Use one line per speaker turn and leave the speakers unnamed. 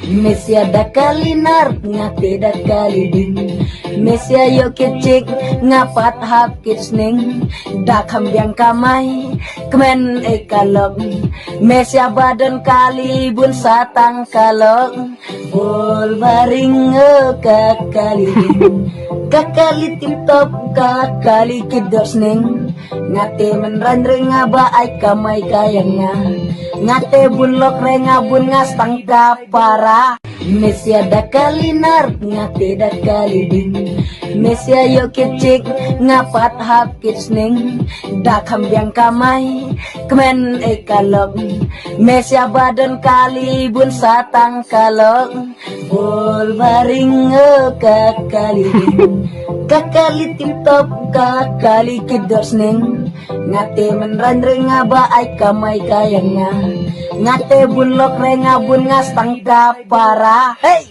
Mesia da kalinar ngate da kalidin Mesia yo kecik ngapat hap kitsning da kambiang kamay kemen ekalog Mesia badan kali bun satang kalog bol baring kakalidin kakali tip-top kakali kidosning ngate menrandre ngaba ay kamay kayang nga ngate bunlok re ngabun ngastang kapara Mesia da kalinar ngate da kalidin Mesia yo kecik ngapat hap kitsning da kambiang kamay kemen ekalog Mesia badan kali bun satang kalog bol baring kakalidin kakali tip-top kakali kidosning ngate menrandre ngaba ay kamay kayang nga ngate bunlok re ngabun ngastang kapara hey